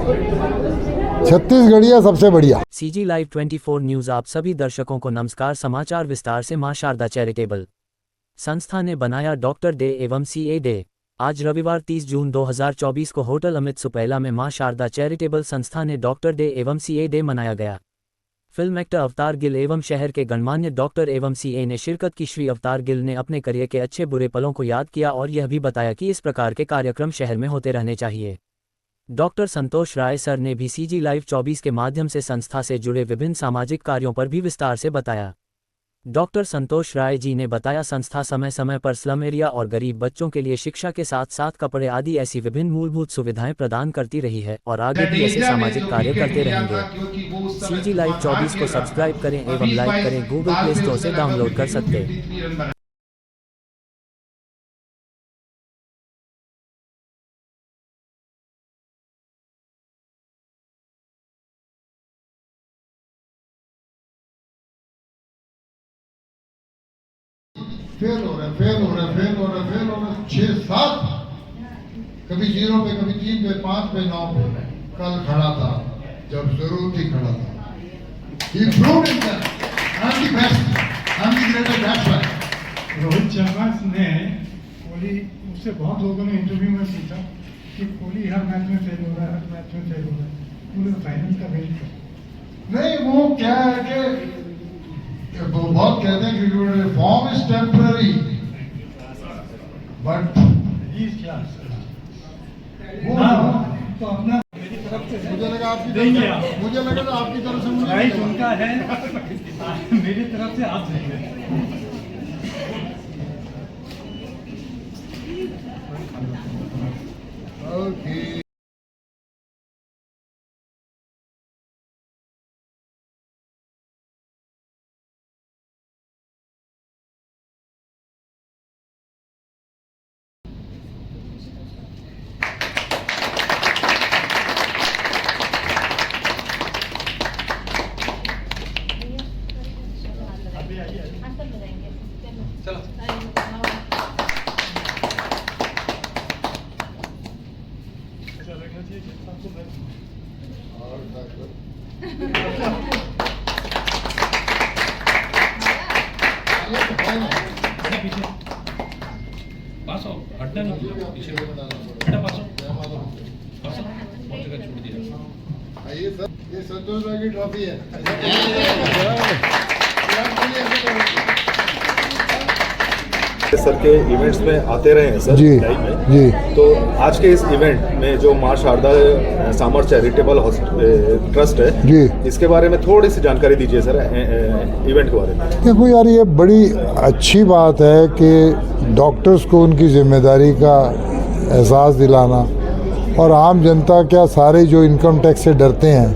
छत्तीसगढ़िया सबसे बढ़िया। CG live 24 news आप सभी दर्शकों को नमस्कार। समाचार विस्तार से। मां शारदा चैरिटेबल संस्था ने बनाया डॉक्टर डे एवं CA डे। आज रविवार 30 जून 2024 को होटल अमित सुपैला में मां शारदा चैरिटेबल संस्था ने डॉक्टर डे एवं CA डे मनाया गया। फिल्म एक्टर अवतार गिल एवं शहर के गणमान्य डॉक्टर एवं CA ने शिरकत की। श्री अवतार गिल ने अपने करियर के अच्छे बुरे पलों को याद किया और यह भी बताया कि इस प्रकार के कार्यक्रम शहर में होते रहने चाहिए। डॉक्टर संतोष राय सर ने भी CG लाइव 24 के माध्यम से संस्था से जुड़े विभिन्न सामाजिक कार्यों पर भी विस्तार से बताया। डॉक्टर संतोष राय जी ने बताया, संस्था समय समय पर स्लम एरिया और गरीब बच्चों के लिए शिक्षा के साथ साथ कपड़े आदि ऐसी विभिन्न मूलभूत सुविधाएं प्रदान करती रही है और आगे भी ऐसे सामाजिक कार्य करते रहेंगे। CG लाइव 24 को सब्सक्राइब करें एवं लाइक करें। गूगल प्ले स्टोर से डाउनलोड कर सकते। फेल हो रहा है 6-7, कभी 0 पे, कभी 3 पे, 5 पे, 9 पे। कल खड़ा था जब जरूरत ही खड़ा था। He proved himself. I'm the best. I'm the greatest. That's why. Rohit Sharma ने कोहली, उससे बहुत लोगों ने इंटरव्यू में पूछा कि कोहली हर मैच में फेल हो रहा है, हर मैच में फेल हो रहा है, पूरे फाइनल का वेट कर। नहीं, वो क्या है कि वो बहुत कहते हैं cricket form is temporary but तो अपना मेरी तरफ से मुझे लगा आपकी तरफ से राइट उनका है, मेरी तरफ से आप देंगे। ओके। पास हो, हटना नहीं, पीछे हटा, पास हो, बहुत जगह छोड़ दिया। आइए सर, ये संतोष राय की ट्रॉफी है। सर के इवेंट्स में आते रहे हैं सर जी लाइव में जी। तो आज के इस इवेंट में जो मां शारदा सामर चैरिटेबल ट्रस्ट है जी, इसके बारे में थोड़ी सी जानकारी दीजिए सर, इवेंट के बारे में। देखो यार, ये बड़ी अच्छी बात है कि डॉक्टर्स को उनकी जिम्मेदारी का एहसास दिलाना और आम जनता, क्या सारे जो इनकम टैक्स से डरते हैं,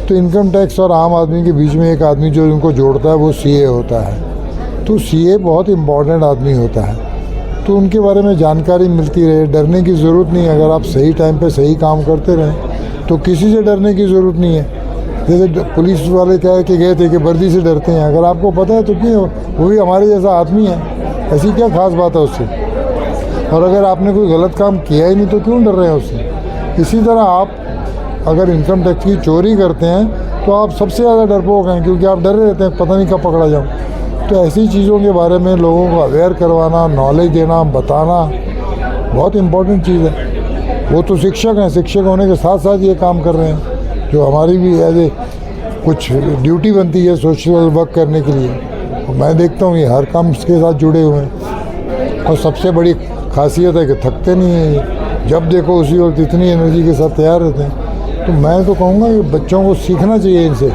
तो इनकम टैक्स और आम आदमी के बीच में एक आदमी जो उनको जोड़ता है वो CA होता है। तो CA बहुत इम्पॉर्टेंट आदमी होता है, तो उनके बारे में जानकारी मिलती रहे। डरने की ज़रूरत नहीं है, अगर आप सही टाइम पे सही काम करते रहें तो किसी से डरने की ज़रूरत नहीं है। जैसे पुलिस वाले क्या है कि गए थे कि वर्दी से डरते हैं, अगर आपको पता है तो क्यों, वो भी हमारे जैसा आदमी है, ऐसी क्या खास बात है उससे। और अगर आपने कोई गलत काम किया ही नहीं तो क्यों डर रहे हैं उससे। इसी तरह आप अगर इनकम टैक्स की चोरी करते हैं तो आप सबसे ज़्यादा डरपोक हैं, क्योंकि आप डर रहते हैं पता नहीं कब पकड़ा जाऊँ। तो ऐसी चीज़ों के बारे में लोगों को अवेयर करवाना, नॉलेज देना, बताना बहुत इम्पोर्टेंट चीज़ है। वो तो शिक्षक हैं, शिक्षक होने के साथ साथ ये काम कर रहे हैं, जो हमारी भी एज ए कुछ ड्यूटी बनती है सोशल वर्क करने के लिए। और मैं देखता हूँ ये हर काम इसके साथ जुड़े हुए हैं। और सबसे बड़ी खासियत है कि थकते नहीं हैं ये, जब देखो उसी वक्त इतनी एनर्जी के साथ तैयार रहते हैं। तो मैं तो कहूँगा कि बच्चों को सीखना चाहिए इनसे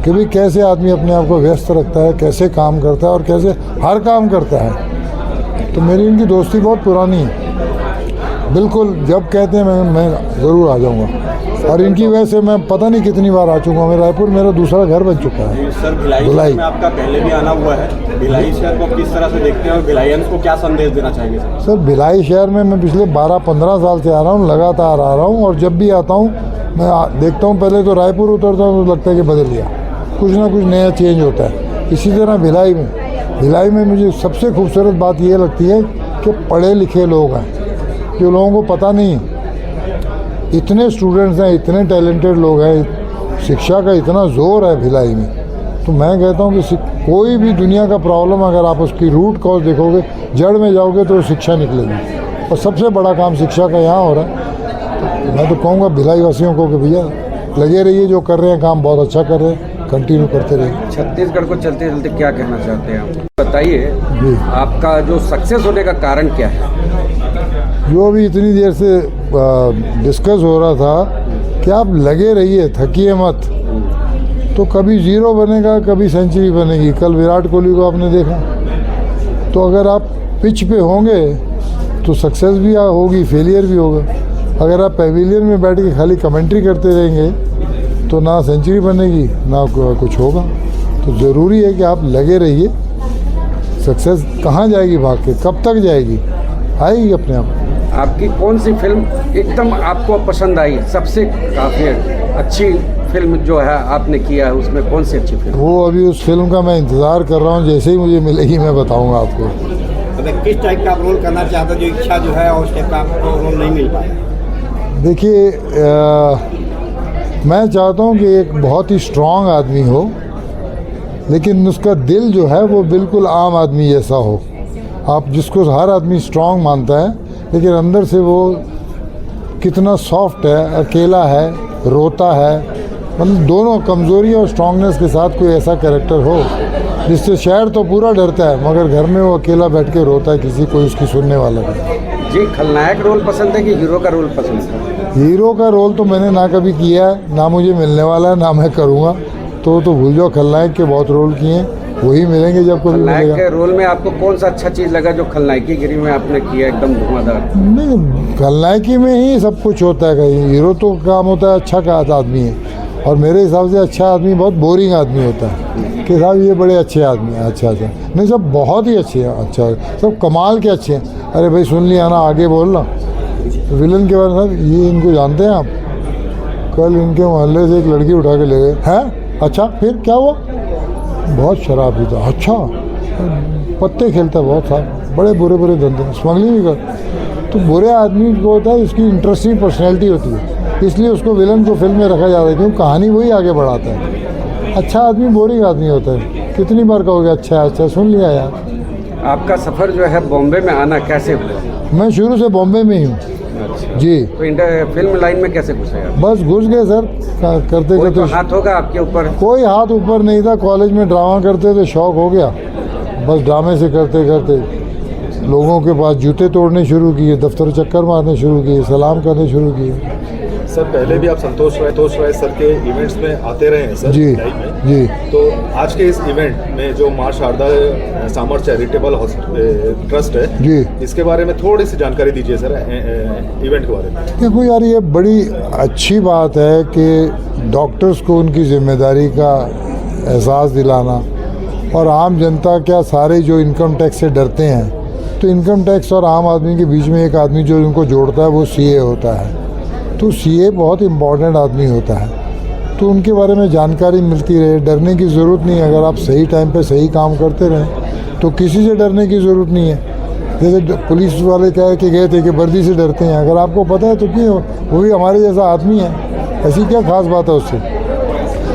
कि भाई कैसे आदमी अपने आप को व्यस्त रखता है, कैसे काम करता है और कैसे हर काम करता है। तो मेरी इनकी दोस्ती बहुत पुरानी है, बिल्कुल जब कहते हैं मैं ज़रूर आ जाऊंगा। और इनकी वजह से मैं पता नहीं कितनी बार आ चुका हूँ। मैं रायपुर मेरा दूसरा घर बन चुका है। सर भिलाई में आपका पहले भी आना हुआ है, भिलाई शहर को किस तरह से देखते हैं और भिलाइयंस को क्या संदेश देना चाहेंगे सर? सर भिलाई शहर में मैं पिछले 12-15 साल से आ रहा हूँ, लगातार आ रहा हूँ। और जब भी आता हूँ मैं देखता हूँ, पहले तो रायपुर उतरता हूँ तो लगता है कि बदल गया, कुछ ना कुछ नया चेंज होता है। इसी तरह भिलाई में मुझे सबसे खूबसूरत बात ये लगती है कि पढ़े लिखे लोग हैं, जो लोगों को पता नहीं है। इतने स्टूडेंट्स हैं, इतने टैलेंटेड लोग हैं, शिक्षा का इतना ज़ोर है भिलाई में, तो मैं कहता हूँ कि कोई भी दुनिया का प्रॉब्लम अगर आप उसकी रूट कॉज देखोगे, जड़ में जाओगे तो शिक्षा निकलेगी। और सबसे बड़ा काम शिक्षा का यहाँ हो रहा है। तो मैं तो कहूँगा भिलाई वासियों को कि भैया लगे रहिए, जो कर रहे हैं काम बहुत अच्छा कर रहे हैं, कंटिन्यू करते रहिए। छत्तीसगढ़ को चलते चलते क्या कहना चाहते हैं आप? बताइए, जी, आपका जो सक्सेस होने का कारण क्या है? जो अभी इतनी देर से डिस्कस हो रहा था कि आप लगे रहिए, थकिए मत, तो कभी जीरो बनेगा, कभी सेंचुरी बनेगी। कल विराट कोहली को आपने देखा, तो अगर आप पिच पे होंगे तो सक्सेस भी होगी, फेलियर भी होगा। अगर आप पेविलियन में बैठ के खाली कमेंट्री करते रहेंगे तो ना सेंचुरी बनेगी ना कुछ होगा। तो ज़रूरी है कि आप लगे रहिए। सक्सेस कहाँ जाएगी भाग के, कब तक जाएगी, आएगी अपने आप। आपकी कौन सी फिल्म एकदम आपको पसंद आई, सबसे काफ़ी अच्छी फिल्म जो है आपने किया है, उसमें कौन सी अच्छी फिल्म? वो अभी उस फिल्म का मैं इंतज़ार कर रहा हूँ, जैसे ही मुझे मिलेगी मैं बताऊँगा आपको। मतलब किस टाइप का आप रोल करना चाहते हो, जो इच्छा जो है और उस टाइप का आपको रोल नहीं मिल पाया? देखिए, मैं चाहता हूँ कि एक बहुत ही स्ट्रॉन्ग आदमी हो, लेकिन उसका दिल जो है वो बिल्कुल आम आदमी जैसा हो। आप जिसको हर आदमी स्ट्रॉन्ग मानता है, लेकिन अंदर से वो कितना सॉफ्ट है, अकेला है, रोता है, मतलब दोनों कमज़ोरी और स्ट्रॉन्गनेस के साथ कोई ऐसा कैरेक्टर हो जिससे शहर तो पूरा डरता है, मगर घर में वो अकेला बैठ के रोता है, किसी कोई उसकी सुनने वाला नहीं। जी, खलनायक रोल पसंद है कि हीरो का रोल पसंद है? हीरो का रोल तो मैंने ना कभी किया है, ना मुझे मिलने वाला है, ना मैं करूँगा। तो भूल जाओ, खलनायक के बहुत रोल किए हैं, वही मिलेंगे जब कभी खलनायक मिलेगा। के रोल में आपको कौन सा अच्छा चीज़ लगा जो खलनायकी गिरी में आपने किया, एकदम धुआंधार? नहीं, खलनायकी में ही सब कुछ होता है। कहीं हीरो तो काम होता है अच्छा का आदमी है, और मेरे हिसाब से अच्छा आदमी बहुत बोरिंग आदमी होता है कि साहब ये बड़े अच्छे आदमी हैं। अच्छा अच्छा नहीं, सब बहुत ही अच्छे हैं, अच्छा सब कमाल के अच्छे हैं। अरे भाई सुन लिया ना, आगे बोल ना। विलन के बारे में, साहब ये इनको जानते हैं आप? कल इनके मोहल्ले से एक लड़की उठा के ले गए हैं। अच्छा फिर क्या हुआ? बहुत शराब पीता। अच्छा, पत्ते खेलता बहुत साहब, बड़े बुरे बुरे धंधे, स्मगलिंग भी कर। तो बुरे आदमी को होता है, इसकी इंटरेस्टिंग पर्सनैलिटी होती है, इसलिए उसको विलन को फिल्म में रखा जाता है, क्योंकि कहानी वही आगे बढ़ाता है। अच्छा आदमी बोरिंग आदमी होता है। कितनी बार कहोगे अच्छा अच्छा, सुन लिया यार। आपका सफ़र जो है बॉम्बे में आना कैसे हुआ? मैं शुरू से बॉम्बे में ही हूँ। जी। तो फिल्म लाइन में कैसे घुसे आप? बस घुस गए सर, करते कोई तो करते। हाथ होगा आपके ऊपर? कोई हाथ ऊपर नहीं था, कॉलेज में ड्रामा करते थे, शौक हो गया, बस ड्रामे से करते करते लोगों के पास जूते तोड़ने शुरू किए, दफ्तर चक्कर मारने शुरू किए, सलाम करने शुरू किए। सर पहले भी आप संतोष राय सर के इवेंट्स में आते रहे हैं सर, जी भिलाई में। जी। तो आज के इस इवेंट में जो माँ शारदा सामर चैरिटेबल ट्रस्ट है जी, इसके बारे में थोड़ी सी जानकारी दीजिए सर, इवेंट के बारे में। देखो यार, ये बड़ी अच्छी बात है कि डॉक्टर्स को उनकी जिम्मेदारी का एहसास दिलाना, और आम जनता क्या सारे जो इनकम टैक्स से डरते हैं, तो इनकम टैक्स और आम आदमी के बीच में एक आदमी जो इनको जोड़ता है वो सीए होता है। तो सीए बहुत इम्पॉर्टेंट आदमी होता है, तो उनके बारे में जानकारी मिलती रहे। डरने की ज़रूरत नहीं है, अगर आप सही टाइम पे सही काम करते रहें तो किसी से डरने की ज़रूरत नहीं है। जैसे पुलिस वाले कह के गए थे कि वर्दी से डरते हैं, अगर आपको पता है तो क्यों, वो भी हमारे जैसा आदमी है, ऐसी क्या खास बात है उससे।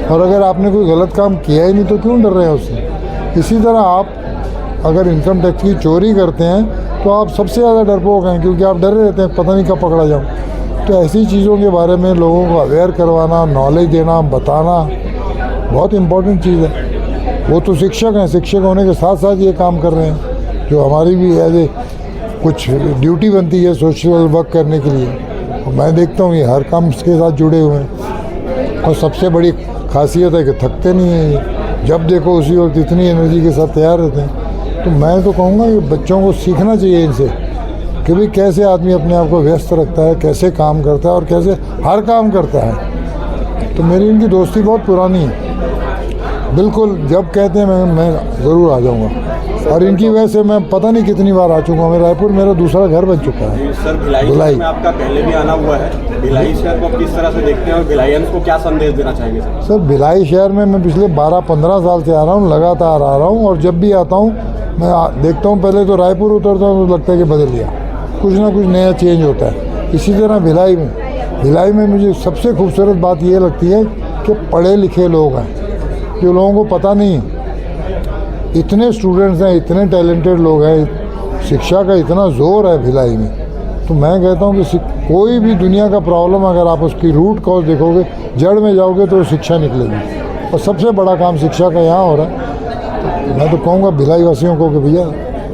और अगर आपने कोई गलत काम किया ही नहीं तो क्यों डर रहे हैं उससे। इसी तरह आप अगर इनकम टैक्स की चोरी करते हैं तो आप सबसे ज़्यादा डरपोक हैं, क्योंकि आप डर रहते हैं पता नहीं कब पकड़ा जाऊँ। तो ऐसी चीज़ों के बारे में लोगों को अवेयर करवाना, नॉलेज देना, बताना बहुत इम्पोर्टेंट चीज़ है। वो तो शिक्षक हैं, शिक्षक होने के साथ साथ ये काम कर रहे हैं, जो हमारी भी एज ए कुछ ड्यूटी बनती है सोशल वर्क करने के लिए। और मैं देखता हूँ ये हर काम इसके साथ जुड़े हुए हैं, और सबसे बड़ी खासियत है कि थकते नहीं हैं ये। जब देखो उसी वक्त इतनी एनर्जी के साथ तैयार रहते हैं। तो मैं तो कहूँगा कि बच्चों को सीखना चाहिए इनसे कि भाई कैसे आदमी अपने आप को व्यस्त रखता है, कैसे काम करता है और कैसे हर काम करता है। तो मेरी इनकी दोस्ती बहुत पुरानी है, बिल्कुल जब कहते हैं मैं ज़रूर आ जाऊँगा। और इनकी वजह से मैं पता नहीं कितनी बार आ चुका हूँ। रायपुर मेरा दूसरा घर बन चुका है। सर भिलाई में आपका पहले भी आना हुआ है, भिलाई शहर को किस तरह से देखते हैं और भिलाइयंस को क्या संदेश देना चाहेंगे सर? सर भिलाई शहर में मैं पिछले 12-15 साल से आ रहा हूँ, लगातार आ रहा हूँ, और जब भी आता हूँ मैं देखता हूँ, पहले तो रायपुर उतरता हूँ तो लगता है कि बदल गया, कुछ ना कुछ नया चेंज होता है। इसी तरह भिलाई में भिलाई में मुझे सबसे खूबसूरत बात ये लगती है कि पढ़े लिखे लोग हैं, जो लोगों को पता नहीं है। इतने स्टूडेंट्स हैं, इतने टैलेंटेड लोग हैं, शिक्षा का इतना ज़ोर है भिलाई में। तो मैं कहता हूँ कि कोई भी दुनिया का प्रॉब्लम अगर आप उसकी रूट कॉज देखोगे, जड़ में जाओगे तो शिक्षा निकलेगी, और सबसे बड़ा काम शिक्षा का यहाँ हो रहा है। तो मैं तो कहूँगा भिलाई वासियों को कि भैया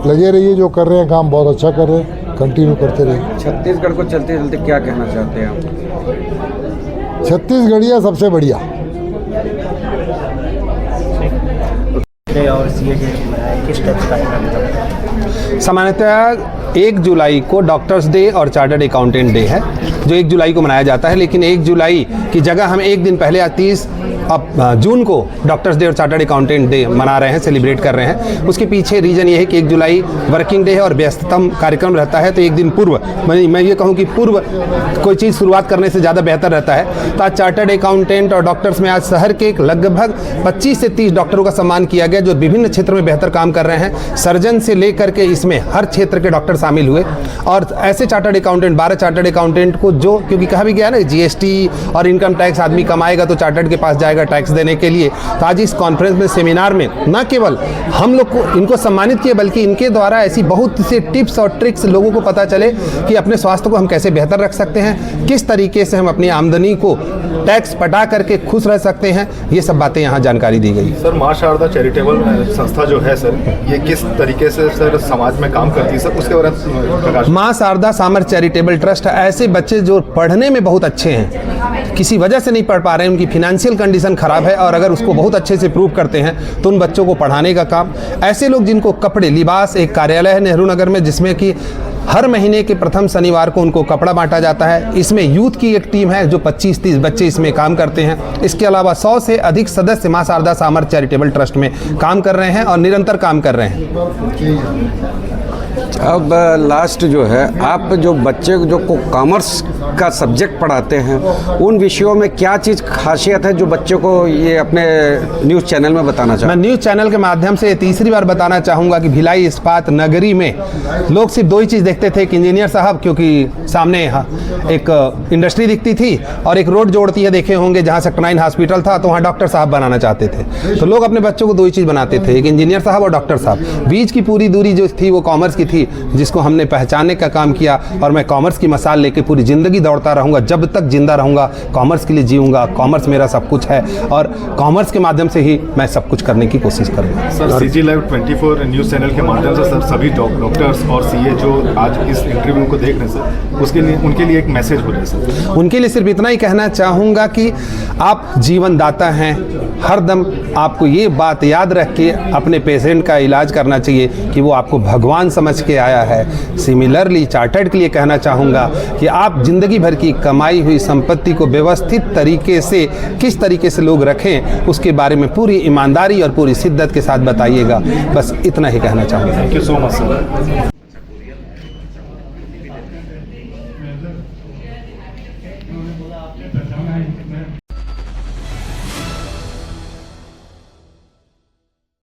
लगे रहिए, जो कर रहे हैं काम बहुत अच्छा कर रहे हैं, कंटिन्यू करते रहिए। छत्तीसगढ़ को चलते चलते क्या कहना चाहते हैं आप? छत्तीसगढ़िया सबसे बढ़िया। और सीए किस टाइप का सामान्यतः 1 जुलाई को डॉक्टर्स डे और चार्टर्ड अकाउंटेंट डे है, जो 1 जुलाई को मनाया जाता है। लेकिन 1 जुलाई की जगह हम एक दिन पहले 30 जून को डॉक्टर्स डे और चार्टर्ड अकाउंटेंट डे मना रहे हैं, सेलिब्रेट कर रहे हैं। उसके पीछे रीज़न ये है कि 1 जुलाई वर्किंग डे है और व्यस्ततम कार्यक्रम रहता है, तो एक दिन पूर्व मैं ये कहूँ कि पूर्व कोई चीज़ शुरुआत करने से ज़्यादा बेहतर रहता है। तो आज चार्टर्ड अकाउंटेंट और डॉक्टर्स में आज शहर के लगभग 25 से 30 डॉक्टरों का सम्मान किया गया, जो विभिन्न क्षेत्र में बेहतर काम कर रहे हैं। सर्जन से लेकर के इसमें हर क्षेत्र के डॉक्टर शामिल हुए, और ऐसे चार्टर्ड अकाउंटेंट 12 चार्टर्ड अकाउंटेंट को, जो क्योंकि कहा भी गया ना जीएसटी और इनकम टैक्स आदमी कमाएगा तो चार्टर्ड के पास जाएगा टैक्स देने के लिए। तो आज इस कॉन्फ्रेंस में, सेमिनार में न केवल हम लोग को इनको सम्मानित किए, बल्कि इनके द्वारा ऐसी बहुत सी टिप्स और ट्रिक्स लोगों को पता चले कि अपने स्वास्थ्य को हम कैसे बेहतर रख सकते हैं, किस तरीके से हम अपनी आमदनी को टैक्स पटा करके खुश रह सकते हैं। ये सब बातें यहाँ जानकारी दी गई। सर, माँ शारदा चैरिटेबल संस्था जो है सर, ये किस तरीके से सर समाज में काम करती है सर, उसके बारे में प्रकाश। माँ शारदा सामर्थ्य चैरिटेबल ट्रस्ट ऐसे बच्चे जो पढ़ने में बहुत अच्छे हैं, किसी वजह से नहीं पढ़ पा रहे हैं, उनकी फिनेंशियल कंडीशन खराब है, और अगर उसको बहुत अच्छे से प्रूव करते हैं तो उन बच्चों को पढ़ाने का काम। ऐसे लोग जिनको कपड़े, लिबास, एक कार्यालय है नेहरू नगर में जिसमें कि हर महीने के प्रथम शनिवार को उनको कपड़ा बांटा जाता है। इसमें यूथ की एक टीम है जो 25-30 बच्चे इसमें काम करते हैं। इसके अलावा 100 से अधिक सदस्य माँ शारदा सामर्थ्य चैरिटेबल ट्रस्ट में काम कर रहे हैं और निरंतर काम कर रहे हैं। अब लास्ट जो है, आप जो बच्चे जो को कॉमर्स का सब्जेक्ट पढ़ाते हैं, उन विषयों में क्या चीज़ खासियत है जो बच्चों को ये अपने न्यूज़ चैनल में बताना चाहते हैं? मैं न्यूज़ चैनल के माध्यम से तीसरी बार बताना चाहूँगा कि भिलाई इस्पात नगरी में लोग सिर्फ 2 ही चीज़ देखते थे, कि इंजीनियर साहब, क्योंकि सामने एक इंडस्ट्री दिखती थी और एक रोड जोड़ती है, देखे होंगे, जहाँ सेक्टर 9 हॉस्पिटल था, तो वहाँ डॉक्टर साहब बनाना चाहते थे। तो लोग अपने बच्चों को 2 ही चीज़ बनाते थे, एक इंजीनियर साहब और डॉक्टर साहब। बीच की पूरी दूरी जो थी वो कॉमर्स की थी, जिसको हमने पहचानने का काम किया, और मैं कॉमर्स की मिसाल लेके पूरी ज़िंदगी दौड़ता रहूँगा, जब तक जिंदा रहूँगा कॉमर्स के लिए जीऊँगा। कॉमर्स मेरा सब कुछ है, और कॉमर्स के माध्यम से ही मैं सब कुछ करने की कोशिश करूँगा। Sir, CG live 24 news channel के माध्यम से सर सभी डॉक्टर्स और सीए जो आज इस इंटरव्यू को देख रहे हैं सर, उसके लिए उनके लिए एक मैसेज हो रहा है सर। उनके लिए सिर्फ इतना ही कहना चाहूँगा कि आप जीवन दाता हैं, हरदम आपको ये बात याद रख के अपने पेशेंट का इलाज करना चाहिए कि वो आपको भगवान समझ के आया है। सिमिलरली चार्टर्ड के लिए कहना चाहूँगा कि आप जिंदगी भर की कमाई हुई संपत्ति को व्यवस्थित तरीके से किस तरीके से लोग रखें, उसके बारे में पूरी ईमानदारी और पूरी शिद्दत के साथ बताइएगा। बस इतना ही कहना चाहूँगा। Thank you so much sir.